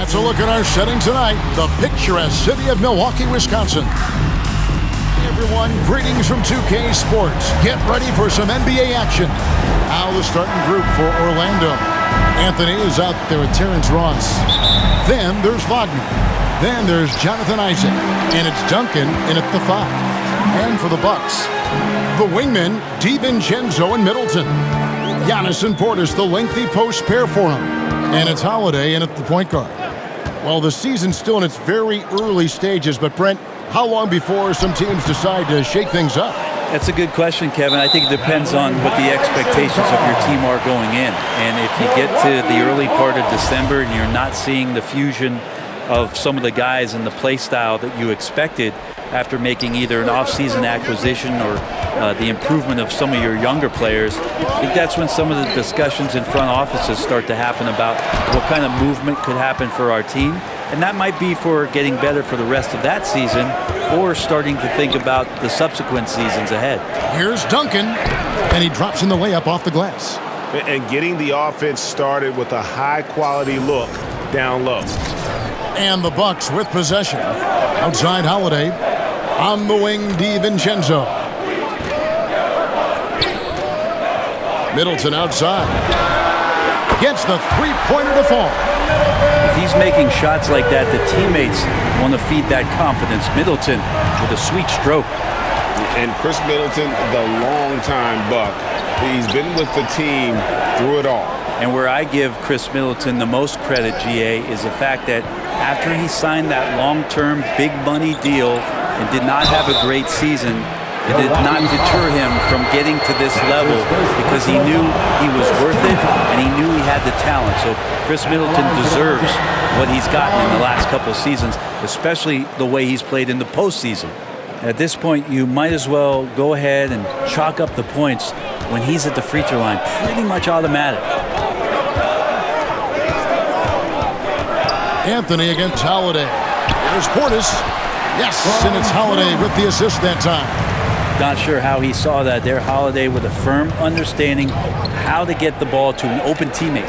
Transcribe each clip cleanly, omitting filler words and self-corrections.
That's a look at our setting tonight, the picturesque city of Milwaukee, Wisconsin. Hey everyone, greetings from 2K Sports. Get ready for some NBA action. Now the starting group for Orlando. Anthony is out there with Terrence Ross. Then there's Wagner. Then there's Jonathan Isaac. And it's Duncan in at the 5. And for the Bucks, the wingmen, DiVincenzo and Middleton. Giannis and Portis, the lengthy post pair for him. And it's Holiday in at the point guard. Well, the season's still in its very early stages, but Brent, how long before some teams decide to shake things up? That's a good question, Kevin. I think it depends on what the expectations of your team are going in. And if you get to the early part of December and you're not seeing the fusion of some of the guys and the play style that you expected after making either an off-season acquisition or the improvement of some of your younger players, I think that's when some of the discussions in front offices start to happen about what kind of movement could happen for our team. And that might be for getting better for the rest of that season or starting to think about the subsequent seasons ahead. Here's Duncan, and he drops in the layup off the glass. And getting the offense started with a high-quality look down low. And the Bucks with possession. Outside Holiday. On the wing, DiVincenzo. Middleton outside. Gets the three-pointer to fall. If he's making shots like that, the teammates want to feed that confidence. Middleton with a sweet stroke. And Chris Middleton, the long-time Buck. He's been with the team through it all. And where I give Chris Middleton the most credit, GA, is the fact that after he signed that long-term big money deal and did not have a great season, it did not deter him from getting to this level because he knew he was worth it and he knew he had the talent. So Chris Middleton deserves what he's gotten in the last couple of seasons, especially the way he's played in the postseason. At this point, you might as well go ahead and chalk up the points when he's at the free throw line. Pretty much automatic. Anthony against Holiday. Here's Portis. Yes, and it's Holiday with the assist that time. Not sure how he saw that there. Holiday with a firm understanding of how to get the ball to an open teammate.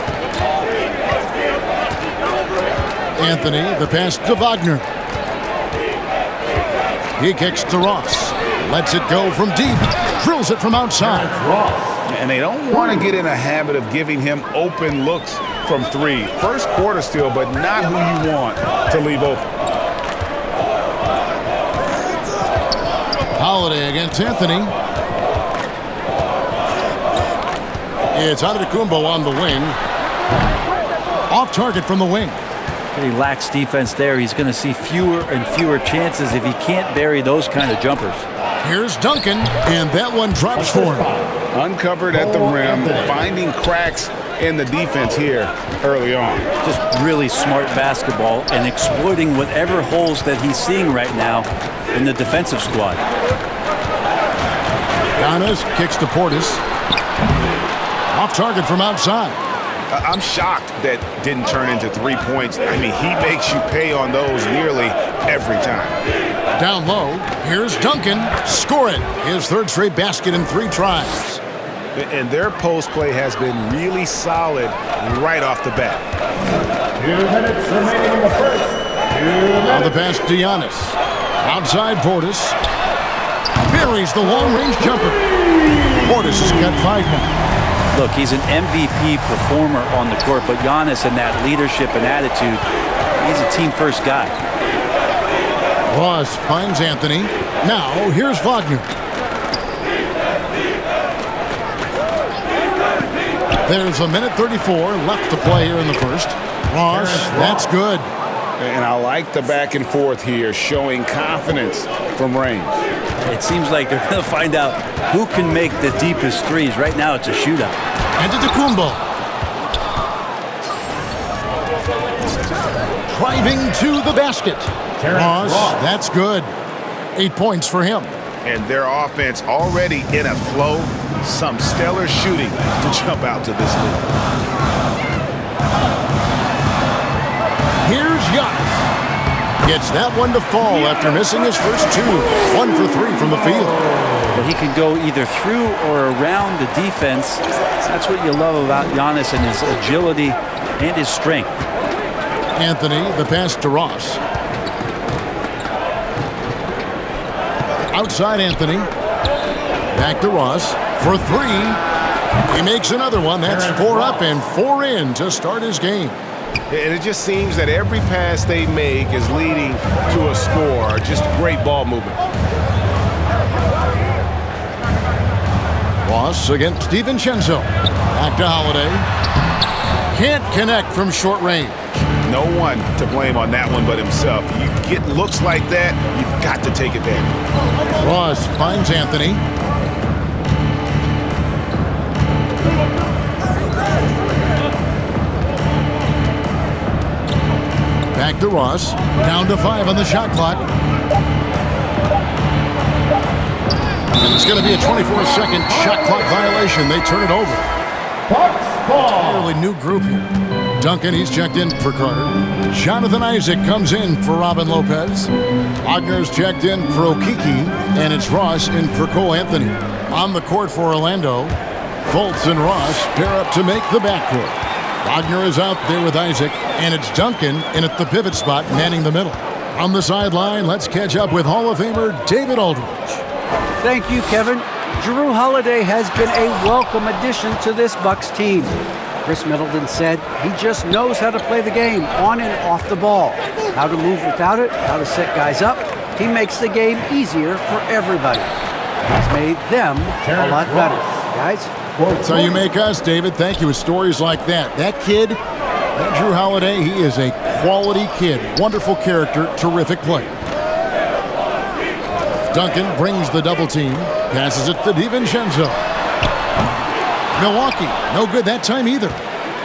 Anthony, the pass to Wagner. He kicks to Ross. Lets it go from deep. Drills it from outside. And they don't want to get in a habit of giving him open looks from three. First quarter still, but not who you want to leave open. Holiday against Anthony. It's Antetokounmpo on the wing. Off target from the wing. He lacks defense there. He's going to see fewer and fewer chances if he can't bury those kind of jumpers. Here's Duncan, and that one drops for him. Uncovered at the rim, finding cracks in the defense here early on. Just really smart basketball and exploiting whatever holes that he's seeing right now in the defensive squad. Giannis kicks to Portis. Off target from outside. I'm shocked that didn't turn into 3 points. I mean, he makes you pay on those nearly every time. Down low, here's Duncan. Score it. His third straight basket in 3 tries. And their post play has been really solid right off the bat. 2 minutes remaining in the first. Now the pass to Giannis. Outside Portis. Buries the long-range jumper. Portis has got 5 now. Look, he's an MVP performer on the court, but Giannis and that leadership and attitude, he's a team-first guy. Ross finds Anthony. Now, here's Wagner. There's a minute 34 left to play here in the first. Ross, that's good. And I like the back and forth here, showing confidence from range. It seems like they're going to find out who can make the deepest threes. Right now, it's a shootout. Antetokounmpo. Driving to the basket. Ross, that's good. 8 points for him. And their offense already in a flow. Some stellar shooting to jump out to this lead. Here's Giannis. Gets that one to fall after missing his first 2. 1 for 3 from the field. But he can go either through or around the defense. That's what you love about Giannis and his agility and his strength. Anthony, the pass to Ross. Outside Anthony. Back to Ross for three. He makes another one. That's 4 up and 4 in to start his game. And it just seems that every pass they make is leading to a score. Just great ball movement. Ross against DiVincenzo. Back to Holiday. Can't connect from short range. No one to blame on that one but himself. You get looks like that, you've got to take advantage. Ross finds Anthony. Back to Ross. Down to 5 on the shot clock. And it's going to be a 24-second shot clock violation. They turn it over. Entirely new group here. Duncan, he's checked in for Carter. Jonathan Isaac comes in for Robin Lopez. Wagner's checked in for Okiki. And it's Ross in for Cole Anthony. On the court for Orlando, Fultz and Ross pair up to make the backcourt. Wagner is out there with Isaac, and it's Duncan in at the pivot spot, manning the middle. On the sideline, let's catch up with Hall of Famer David Aldridge. Thank you, Kevin. Jrue Holiday has been a welcome addition to this Bucks team. Chris Middleton said he just knows how to play the game on and off the ball, how to move without it, how to set guys up. He makes the game easier for everybody. He's made them a lot better. Guys? That's how you make us, David. Thank you. With stories like that. That kid, that Jrue Holiday, he is a quality kid. Wonderful character, terrific player. Duncan brings the double team. Passes it to DiVincenzo. Milwaukee, no good that time either.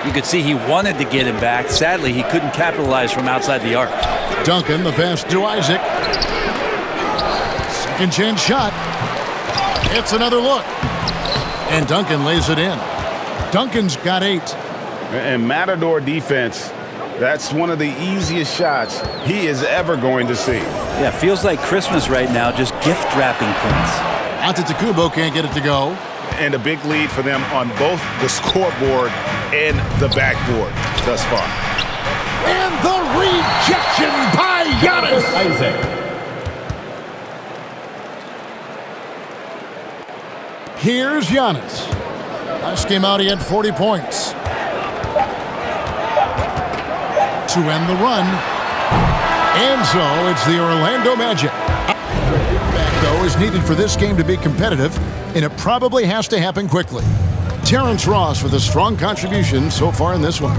You could see he wanted to get him back. Sadly, he couldn't capitalize from outside the arc. Duncan, the pass to Isaac. Second chance shot. It's another look. And Duncan lays it in. Duncan's got 8. And Matador defense, that's one of the easiest shots he is ever going to see. Yeah, feels like Christmas right now, just gift wrapping points. Antetokounmpo can't get it to go. And a big lead for them on both the scoreboard and the backboard thus far. And the rejection by Giannis. Isaac. Here's Giannis. Last game out, he had 40 points. To end the run. And so it's the Orlando Magic. Back, though, is needed for this game to be competitive, and it probably has to happen quickly. Terrence Ross with a strong contribution so far in this one.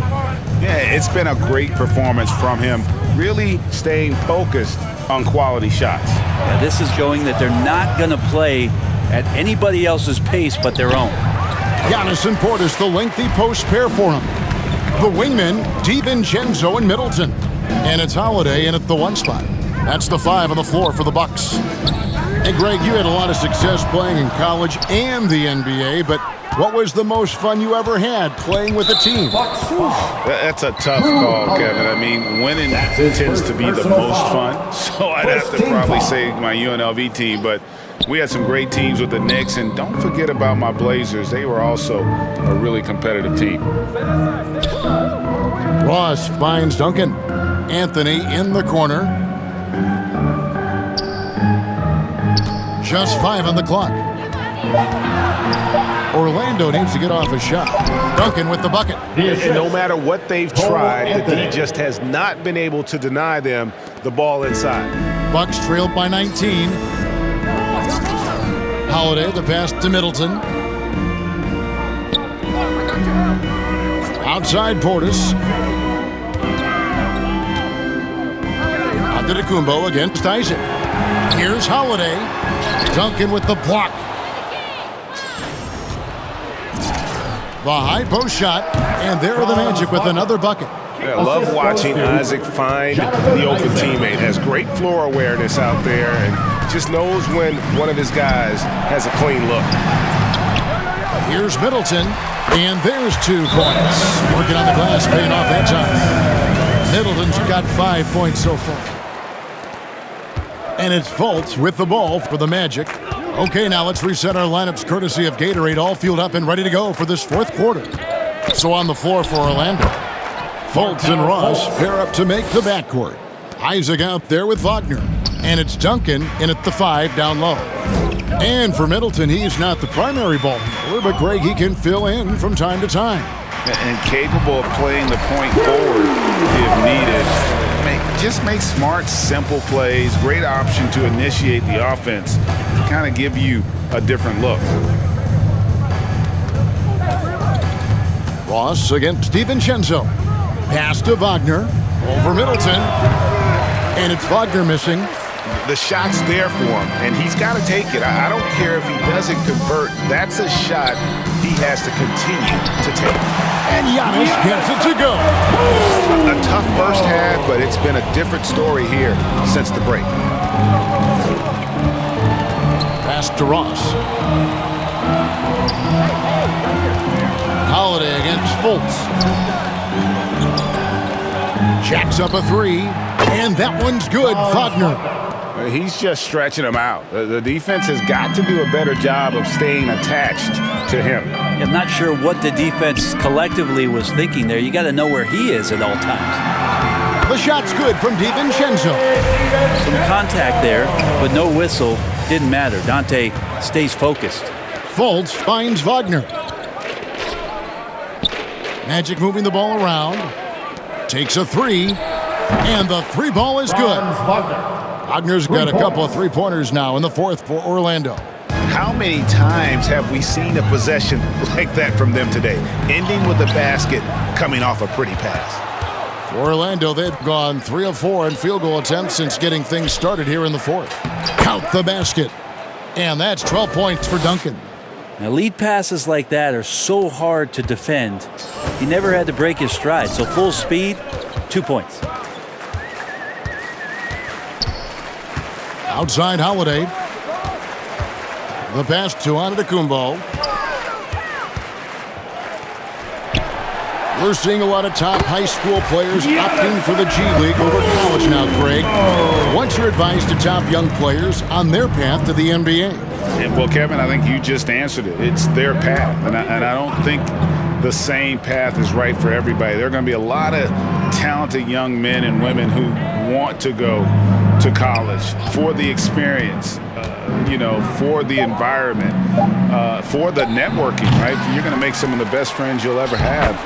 Yeah, it's been a great performance from him, really staying focused on quality shots. Yeah, this is showing that they're not going to play at anybody else's pace but their own. Giannis and Portis, the lengthy post pair for him. The wingmen, DiVincenzo and Middleton. And it's Holiday in at the 1 spot. That's the 5 on the floor for the Bucks. Hey, Greg, you had a lot of success playing in college and the NBA, but what was the most fun you ever had playing with a team? That's a tough call, Kevin. I mean, winning tends to be the most fun, so I'd have to probably say my UNLV team, but we had some great teams with the Knicks, and don't forget about my Blazers. They were also a really competitive team. Ross finds Duncan. Anthony in the corner. Just 5 on the clock. Orlando needs to get off a shot. Duncan with the bucket. And no matter what they've tried, the D just has not been able to deny them the ball inside. Bucks trailed by 19. Holiday, the pass to Middleton. Outside Portis. Antetokounmpo against Isaac. Here's Holiday. Duncan with the block. The high post shot, and there are the Magic with another bucket. I love watching Isaac find the open teammate. Has great floor awareness out there and just knows when one of his guys has a clean look. Here's Middleton, and there's 2 points. Working on the glass, paying off that time. Middleton's got 5 points so far. And it's Fultz with the ball for the Magic. Okay, now let's reset our lineups courtesy of Gatorade, all fueled up and ready to go for this 4th quarter. So on the floor for Orlando. Fultz and Ross pair up to make the backcourt. Isaac out there with Wagner. And it's Duncan in at the 5 down low. And for Middleton, he's not the primary ball handler, but Greg, he can fill in from time to time. And capable of playing the point forward if needed. Just make smart, simple plays. Great option to initiate the offense. Kind of give you a different look. Ross against DiVincenzo. Pass to Wagner. Over Middleton. And it's Wagner missing. The shot's there for him, and he's got to take it. I don't care if he doesn't convert. That's a shot he has to continue to take. And Giannis gets it to go. A tough first half, but it's been a different story here since the break. Pass to Ross. Holiday against Fultz. Jacks up a 3, and that one's good. Wagner. He's just stretching him out. The defense has got to do a better job of staying attached to him. I'm not sure what the defense collectively was thinking there. You got to know where he is at all times. The shot's good from DiVincenzo. Some contact there, but no whistle. Didn't matter. Dante stays focused. Fultz finds Wagner. Magic moving the ball around. Takes a 3, and the 3 ball is good. Wagner's got a couple of 3-pointers now in the 4th for Orlando. How many times have we seen a possession like that from them today? Ending with a basket, coming off a pretty pass. For Orlando, they've gone 3 of 4 in field goal attempts since getting things started here in the 4th. Count the basket. And that's 12 points for Duncan. Now, lead passes like that are so hard to defend. He never had to break his stride, so full speed, 2 points. Outside Holiday. The pass to Antetokounmpo. We're seeing a lot of top high school players opting for the G League over college now, Greg. What's your advice to top young players on their path to the NBA? Well, Kevin, I think you just answered it. It's their path, and I don't think the same path is right for everybody. There are going to be a lot of talented young men and women who want to go to college for the experience, for the environment, for the networking, right? You're going to make some of the best friends you'll ever have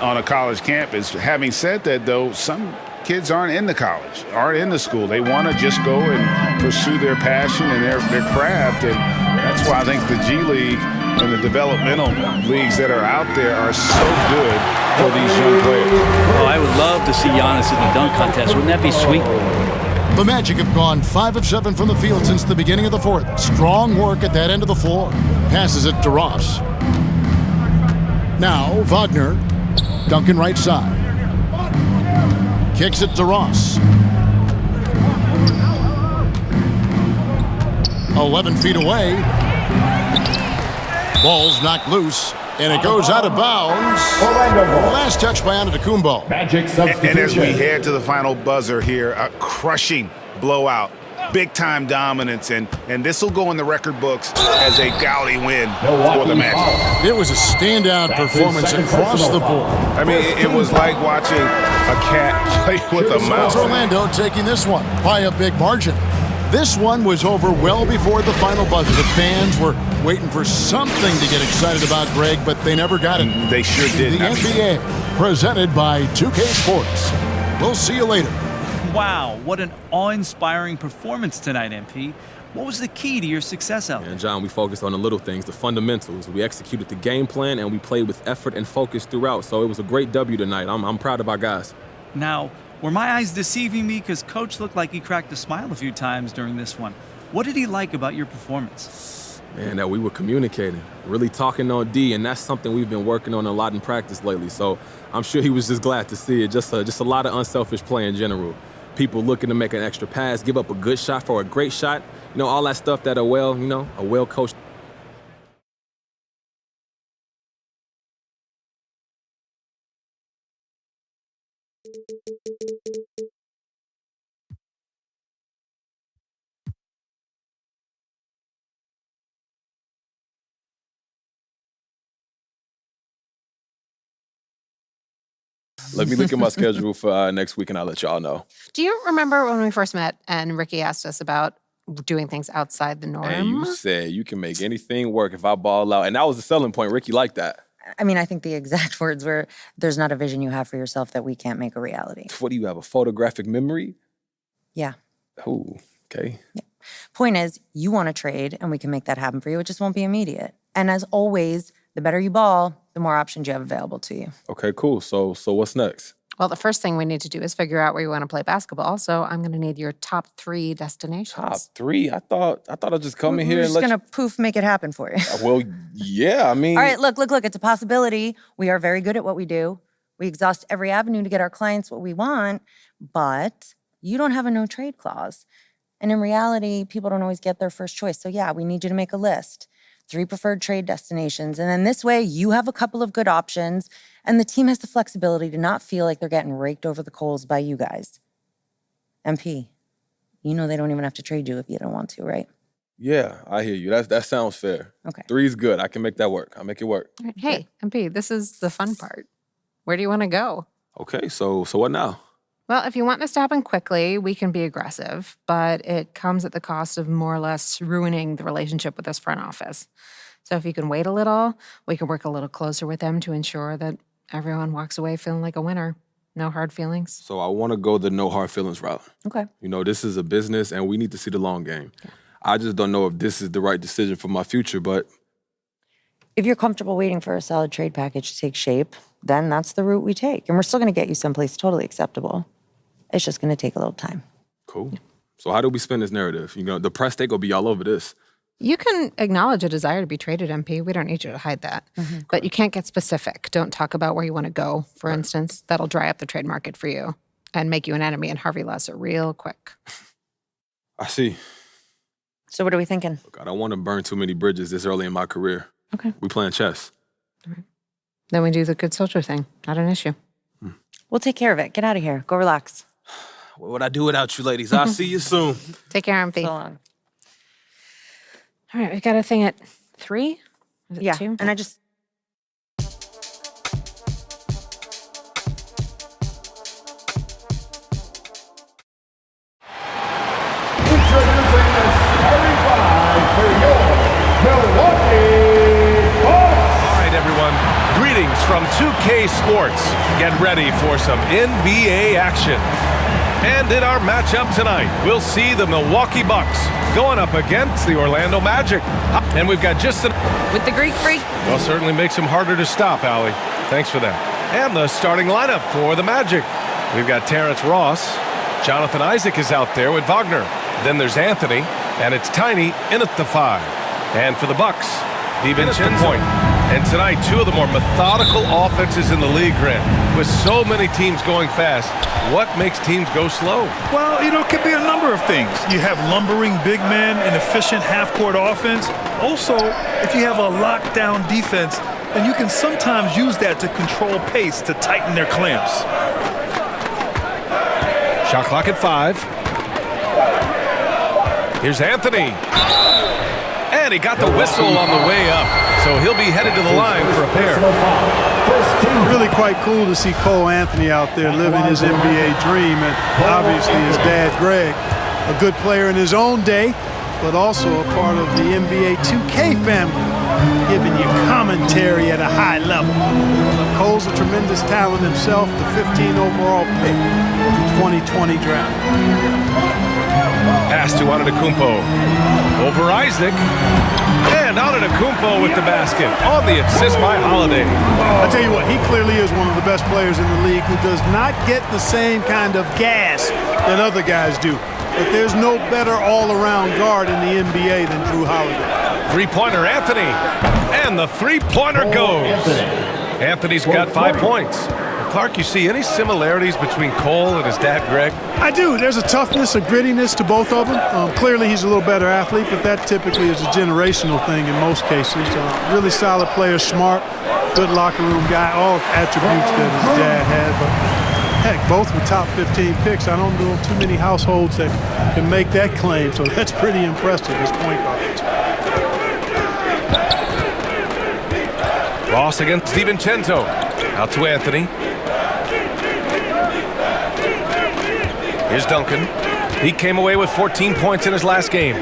on a college campus. Having said that, though, some kids aren't in the college, aren't in the school. They want to just go and pursue their passion and their craft, and that's why I think the G League and the developmental leagues that are out there are so good for these young players. Oh, I would love to see Giannis in the dunk contest. Wouldn't that be sweet? The Magic have gone 5 of 7 from the field since the beginning of the 4th. Strong work at that end of the floor. Passes it to Ross. Now Wagner. Duncan right side. Kicks it to Ross. 11 feet away. Ball's knocked loose, and it goes out of bounds. Last touch by Antetokounmpo. Magic substitution. And as we head to the final buzzer here, a crushing blowout. Big-time dominance, and this will go in the record books as a gaudy win for the Magic. It was a standout performance across the board. I mean, it was like watching a cat play with a mouse. Orlando taking this one by a big margin. This one was over well before the final buzzer. The fans were waiting for something to get excited about, Greg, but they never got it. They sure did. The NBA, presented by 2K Sports. We'll see you later. Wow, what an awe-inspiring performance tonight, MP. What was the key to your success out there? And John, we focused on the little things, the fundamentals. We executed the game plan, and we played with effort and focus throughout. So it was a great W tonight. I'm proud of our guys. Now, were my eyes deceiving me? Because Coach looked like he cracked a smile a few times during this one. What did he like about your performance? Man, that we were communicating, really talking on D, and that's something we've been working on a lot in practice lately. So I'm sure he was just glad to see it. Just a lot of unselfish play in general. People looking to make an extra pass, give up a good shot for a great shot. All that stuff that a well-coached. Let me look at my schedule for next week, and I'll let y'all know. Do you remember when we first met and Ricky asked us about doing things outside the norm? And you said you can make anything work if I ball out. And that was the selling point. Ricky liked that. I mean, I think the exact words were, there's not a vision you have for yourself that we can't make a reality. What do you have, a photographic memory? Yeah. Oh, okay. Yeah. Point is, you want to trade, and we can make that happen for you. It just won't be immediate. And as always, the better you ball, the more options you have available to you. Okay, cool. So what's next? Well, the first thing we need to do is figure out where you want to play basketball. So I'm going to need your top 3 destinations. Top 3? I thought I'd just come in here and let you... We're just going to make it happen for you. Well, yeah, I mean... All right, look. It's a possibility. We are very good at what we do. We exhaust every avenue to get our clients what we want, but you don't have a no-trade clause. And in reality, people don't always get their first choice. So yeah, we need you to make a list. 3 preferred trade destinations. And then this way, you have a couple of good options, and the team has the flexibility to not feel like they're getting raked over the coals by you guys. MP, you know they don't even have to trade you if you don't want to, right? Yeah, I hear you. That sounds fair. Okay. 3 is good. I can make that work. I'll make it work. Right. Hey, MP, this is the fun part. Where do you want to go? Okay, so what now? Well, if you want this to happen quickly, we can be aggressive, but it comes at the cost of more or less ruining the relationship with this front office. So if you can wait a little, we can work a little closer with them to ensure that everyone walks away feeling like a winner. No hard feelings. So I want to go the no hard feelings route. Okay. You know, this is a business, and we need to see the long game. Yeah. I just don't know if this is the right decision for my future, but... If you're comfortable waiting for a solid trade package to take shape, then that's the route we take. And we're still going to get you someplace totally acceptable. It's just going to take a little time. Cool. Yeah. So how do we spin this narrative? You know, the press, they going to be all over this. You can acknowledge a desire to be traded, MP. We don't need you to hide that. Mm-hmm. But you can't get specific. Don't talk about where you want to go, for instance. That'll dry up the trade market for you and make you an enemy and Harvey Lesser real quick. I see. So what are we thinking? Look, I don't want to burn too many bridges this early in my career. Okay. We playing chess. All right. Then we do the good soldier thing. Not an issue. We'll take care of it. Get out of here. Go relax. What would I do without you ladies? I'll see you soon. Take care, MP. So long. All right, we got a thing at 3? Is it yeah, 2? And I just... Introducing the starting five for your Milwaukee Bucks. All right, everyone. Greetings from 2K Sports. Get ready for some NBA action. And in our matchup tonight, we'll see the Milwaukee Bucks going up against the Orlando Magic. And we've got just with the Greek freak. Well, certainly makes him harder to stop, Allie. Thanks for that. And the starting lineup for the Magic. We've got Terrence Ross. Jonathan Isaac is out there with Wagner. Then there's Anthony, and it's Tiny in at the 5. And for the Bucks, DiVincenzo. And tonight, 2 of the more methodical offenses in the league, Grant. With so many teams going fast, what makes teams go slow? Well, you know, it could be a number of things. You have lumbering big men, an efficient half-court offense. Also, if you have a lockdown defense, then you can sometimes use that to control pace, to tighten their clamps. Shot clock at 5. Here's Anthony. And he got the whistle on the way up. So he'll be headed to the line for a pair. Really quite cool to see Cole Anthony out there living his NBA dream. And obviously his dad, Greg, a good player in his own day, but also a part of the NBA2K family, giving you commentary at a high level. But Cole's a tremendous talent himself, the 15 overall pick in the 2020 draft. Pass to Antetokounmpo. Over Isaac. And Antetokounmpo with the basket on the assist by Holiday. I tell you what, he clearly is one of the best players in the league who does not get the same kind of gas that other guys do. But there's no better all-around guard in the NBA than Drew Holiday. Three-pointer, Anthony. And the three-pointer goes. Anthony's got 5 points. Clark, you see any similarities between Cole and his dad, Greg? I do. There's a toughness, a grittiness to both of them. Clearly, he's a little better athlete, but that typically is a generational thing in most cases. Really solid player, smart, good locker room guy, all attributes that his dad had. But heck, both were top 15 picks. I don't know too many households that can make that claim, so that's pretty impressive as point guards. Ross against DiVincenzo. Out to Anthony. Here's Duncan. He came away with 14 points in his last game.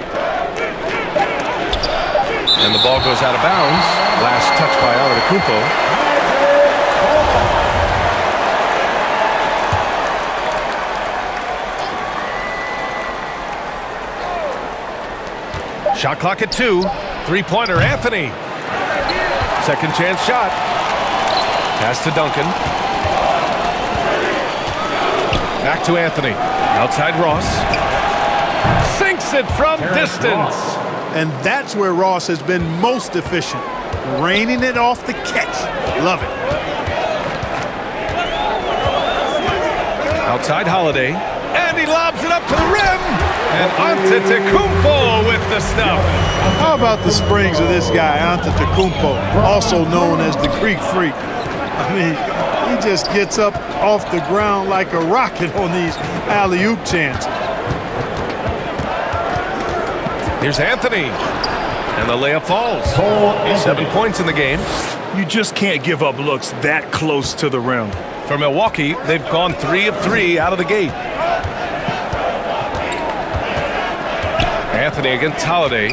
And the ball goes out of bounds. Last touch by Antetokounmpo. Shot clock at 2. Three-pointer, Anthony. Second chance shot. Pass to Duncan. Back to Anthony. Outside Ross. Sinks it from distance. And that's where Ross has been most efficient. Raining it off the catch. Love it. Outside Holiday. And he lobs it up to the rim. And Antetokounmpo with the stuff. How about the springs of this guy, Antetokounmpo, also known as the Greek Freak? I mean, he just gets up off the ground like a rocket on these alley-oop chances. Here's Anthony. And the layup falls. 7 points in the game. You just can't give up looks that close to the rim. For Milwaukee, they've gone 3 of 3 out of the gate. Anthony against Holiday.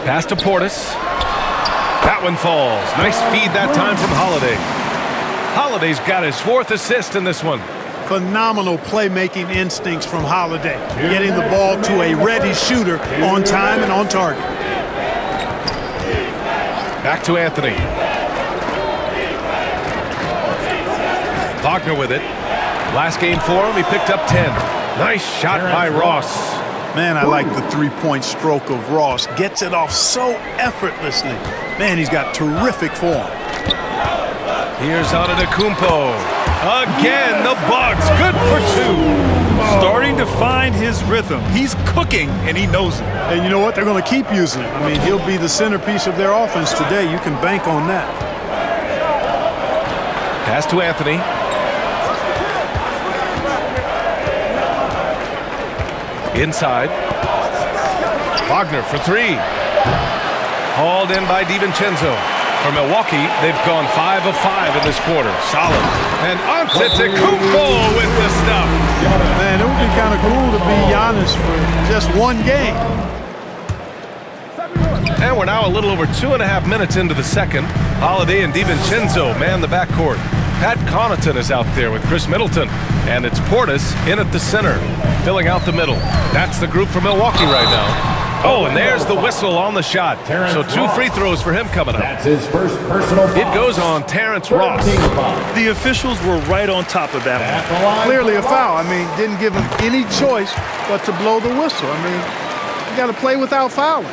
Pass to Portis. That one falls. Nice feed that time from Holiday. Holiday's got his 4th assist in this one. Phenomenal playmaking instincts from Holiday, getting the ball to a ready shooter on time and on target. Back to Anthony. Wagner with it. Last game for him, he picked up 10. Nice shot by Ross. Man, I like the three-point stroke of Ross. Gets it off so effortlessly. Man, he's got terrific form. Here's Antetokounmpo. Again, the Bucks. Good for 2. Starting to find his rhythm. He's cooking, and he knows it. And you know what? They're going to keep using him. I mean, he'll be the centerpiece of their offense today. You can bank on that. Pass to Anthony. Inside. Wagner for 3. Hauled in by DiVincenzo. For Milwaukee, they've gone 5 of 5 in this quarter. Solid. And Antetokounmpo with the stuff. Man, it would be kind of cool to be Giannis for just one game. And we're now a little over 2.5 minutes into the second. Holiday and DiVincenzo man the backcourt. Pat Connaughton is out there with Chris Middleton. And it's Portis in at the center, filling out the middle. That's the group for Milwaukee right now. Oh, and there's the whistle on the shot. So 2 free throws for him coming up. That's his first personal foul. It goes on Terrence Ross. The officials were right on top of that one. Clearly a foul. I mean, didn't give him any choice but to blow the whistle. I mean, you got to play without fouling.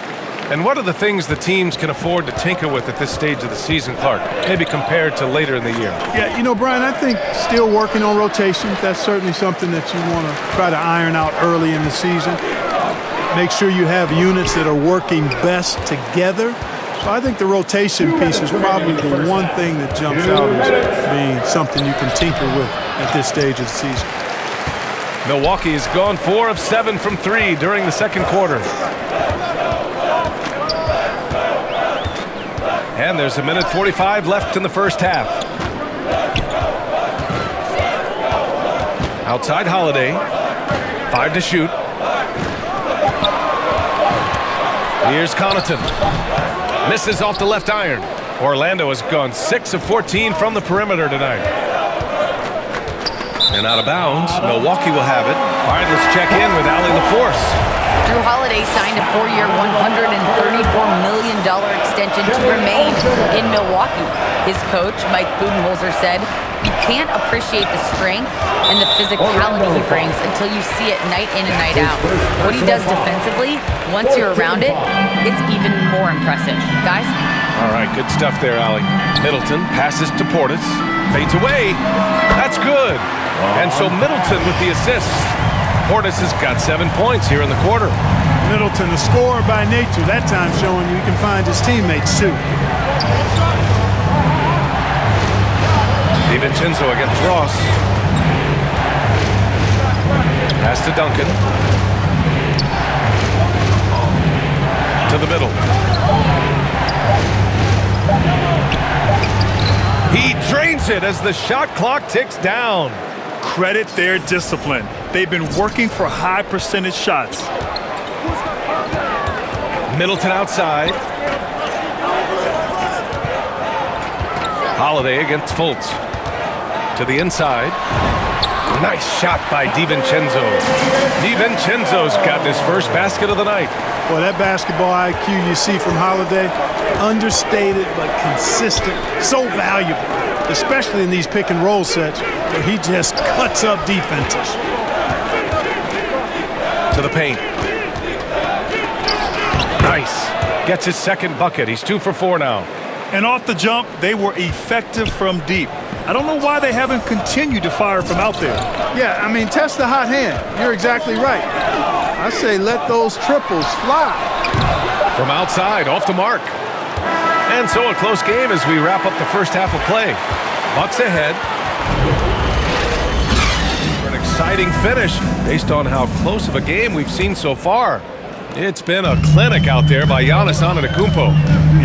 And what are the things the teams can afford to tinker with at this stage of the season, Clark, maybe compared to later in the year? Yeah, you know, Brian, I think still working on rotations. That's certainly something that you want to try to iron out early in the season. Make sure you have units that are working best together. So I think the rotation piece is probably the one thing that jumps out as being something you can tinker with at this stage of the season. Milwaukee has gone 4 of 7 from 3 during the second quarter. And there's 1:45 left in the first half. Outside Holiday. 5 to shoot. Here's Connaughton. Misses off the left iron. Orlando has gone 6 of 14 from the perimeter tonight. And out of bounds, Milwaukee will have it. All right, let's check in with Allie LaForce. Jrue Holiday signed a 4-year, $134 million extension to remain in Milwaukee. His coach, Mike Budenholzer, said, "You can't appreciate the strength and the physicality he brings until you see it night in and night out. What he does defensively, once you're around it, it's even more impressive." Guys? All right, good stuff there, Allie. Middleton passes to Portis. Fades away. That's good. And so Middleton with the assist. Portis has got 7 points here in the quarter. Middleton, a scorer by nature, that time showing you can find his teammates too. DiVincenzo against Ross. Pass to Duncan. To the middle. He drains it as the shot clock ticks down. Credit their discipline. They've been working for high percentage shots. Middleton outside. Holiday against Fultz. To the inside. Nice shot by DiVincenzo. DiVincenzo's gotten his first basket of the night. Well, that basketball IQ you see from Holiday, understated but consistent, so valuable, especially in these pick and roll sets where he just cuts up defenses. To the paint. Nice. Gets his second bucket. He's 2 for 4 now. And off the jump, they were effective from deep. I don't know why they haven't continued to fire from out there. Yeah, I mean, test the hot hand. You're exactly right. I say let those triples fly. From outside, off the mark. And so a close game as we wrap up the first half of play. Bucks ahead. For an exciting finish based on how close of a game we've seen so far. It's been a clinic out there by Giannis Antetokounmpo.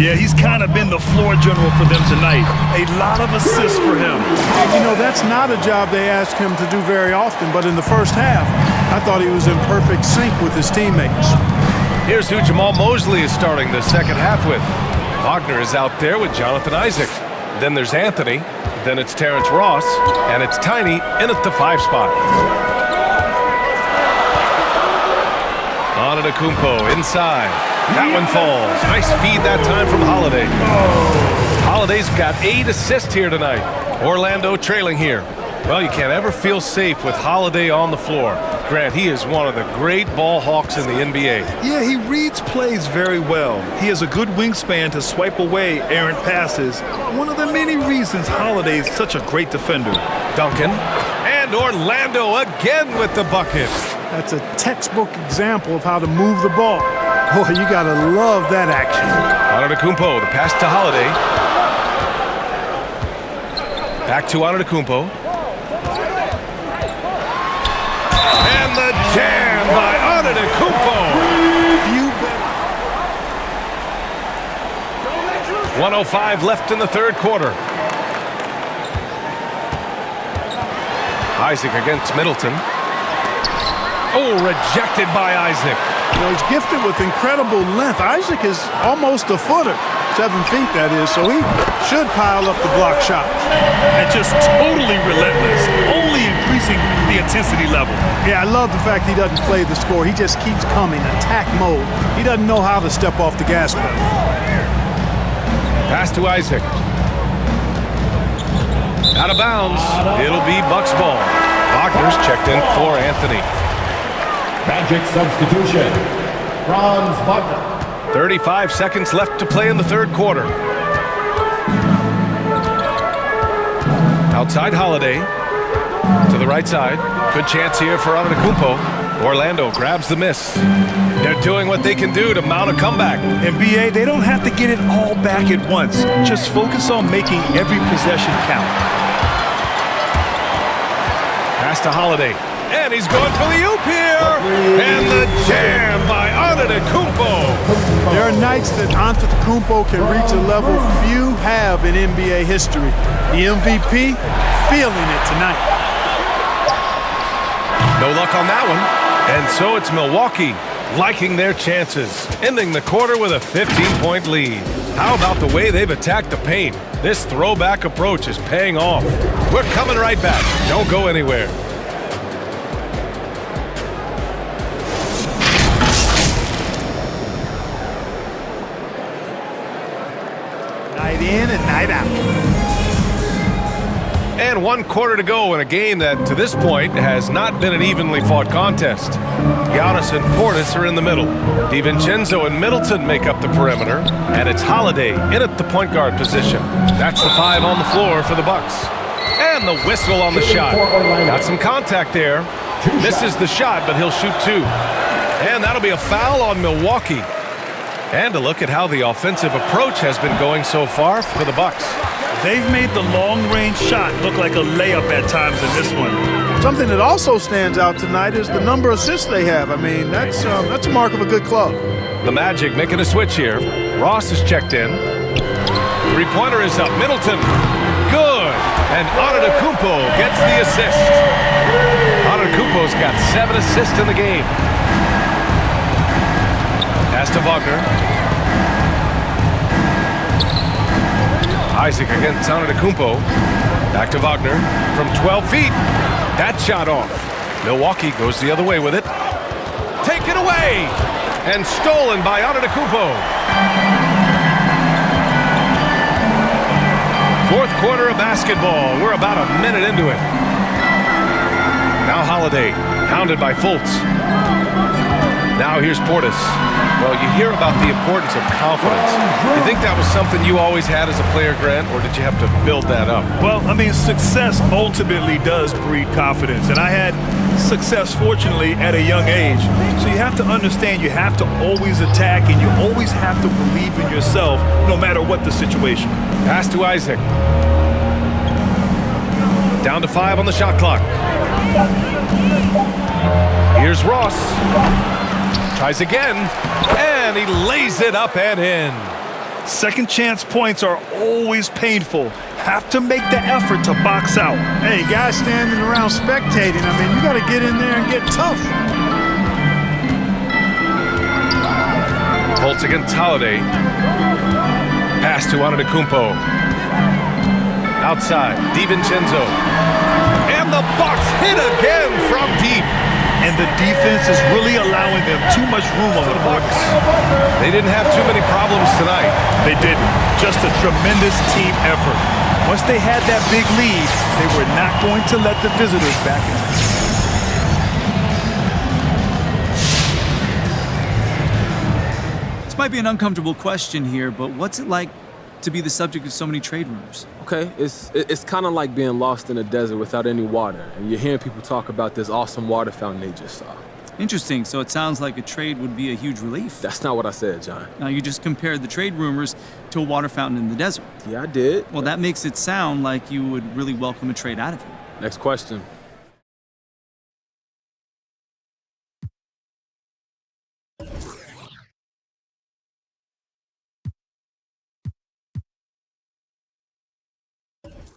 Yeah, he's kind of been the floor general for them tonight. A lot of assists for him. You know, that's not a job they ask him to do very often, but in the first half, I thought he was in perfect sync with his teammates. Here's who Jamal Mosley is starting the second half with. Wagner is out there with Jonathan Isaac. Then there's Anthony. Then it's Terrence Ross. And it's Tiny in at the 5 spot. Antetokounmpo inside. That one falls. Nice feed that time from Holiday. Holiday's got 8 assists here tonight. Orlando trailing here. Well, you can't ever feel safe with Holiday on the floor. Grant, he is one of the great ball hawks in the NBA. Yeah, he reads plays very well. He has a good wingspan to swipe away errant passes. One of the many reasons Holiday is such a great defender. Duncan. And Orlando again with the bucket. That's a textbook example of how to move the ball. Boy, you gotta love that action. Antetokounmpo, the pass to Holiday. Back to Antetokounmpo. And the jam by Antetokounmpo. 1:05 left in the third quarter. Isaac against Middleton. Oh, rejected by Isaac. You know, he's gifted with incredible length. Isaac is almost a footer, 7 feet that is, so he should pile up the block shots. And just totally relentless, only increasing the intensity level. Yeah, I love the fact he doesn't play the score. He just keeps coming, attack mode. He doesn't know how to step off the gas pedal. Pass to Isaac. Out of bounds. It'll be Bucks ball. Wagner's checked in for Anthony. Magic substitution. Franz Wagner. 35 seconds left to play in the third quarter. Outside Holiday. To the right side. Good chance here for Antetokounmpo. Orlando grabs the miss. They're doing what they can do to mount a comeback. NBA, they don't have to get it all back at once. Just focus on making every possession count. Pass to Holiday. And he's going for the oop here. And the jam by Antetokounmpo. There are nights that Antetokounmpo can reach a level few have in NBA history. The MVP feeling it tonight. No luck on that one. And so it's Milwaukee liking their chances, ending the quarter with a 15-point lead. How about the way they've attacked the paint? This throwback approach is paying off. We're coming right back. Don't go anywhere. Night in and night out. And 1 quarter to go in a game that, to this point, has not been an evenly fought contest. Giannis and Portis are in the middle. DiVincenzo and Middleton make up the perimeter. And it's Holiday in at the point guard position. That's the 5 on the floor for the Bucks. And the whistle on the shot. Got some contact there. Misses the shot, but he'll shoot 2. And that'll be a foul on Milwaukee. And a look at how the offensive approach has been going so far for the Bucks. They've made the long-range shot look like a layup at times in this one. Something that also stands out tonight is the number of assists they have. I mean, that's a mark of a good club. The Magic making a switch here. Ross is checked in. Three-pointer is up. Middleton. And Antetokounmpo gets the assist. Antetokounmpo's got 7 assists in the game. Pass to Wagner. Isaac against Antetokounmpo. Back to Wagner from 12 feet. That shot off. Milwaukee goes the other way with it. Taken away and stolen by Antetokounmpo. Fourth quarter of basketball. We're about a minute into it. Now Holiday, hounded by Fultz. Now here's Portis. Well, you hear about the importance of confidence. You think that was something you always had as a player, Grant, or did you have to build that up? Well, I mean, success ultimately does breed confidence. And I had success, fortunately, at a young age. So you have to understand you have to always attack and you always have to believe in yourself no matter what the situation. Pass to Isaac. Down to 5 on the shot clock. Here's Ross. Tries again, and he lays it up and in. Second chance points are always painful. Have to make the effort to box out. Hey, guys standing around spectating, I mean, you got to get in there and get tough. Fultz against Holiday. Pass to Antetokounmpo. Outside, DiVincenzo. And the box hit again from deep. And the defense is really allowing them too much room on the box. They didn't have too many problems tonight. They didn't. Just a tremendous team effort. Once they had that big lead, they were not going to let the visitors back in. This might be an uncomfortable question here, but what's it like to be the subject of so many trade rumors? Okay, it's kind of like being lost in a desert without any water, and you're hearing people talk about this awesome water fountain they just saw. Interesting. So it sounds like a trade would be a huge relief. That's not what I said, John. Now, you just compared the trade rumors to a water fountain in the desert. Yeah, I did. Well, that makes it sound like you would really welcome a trade out of it. Next question.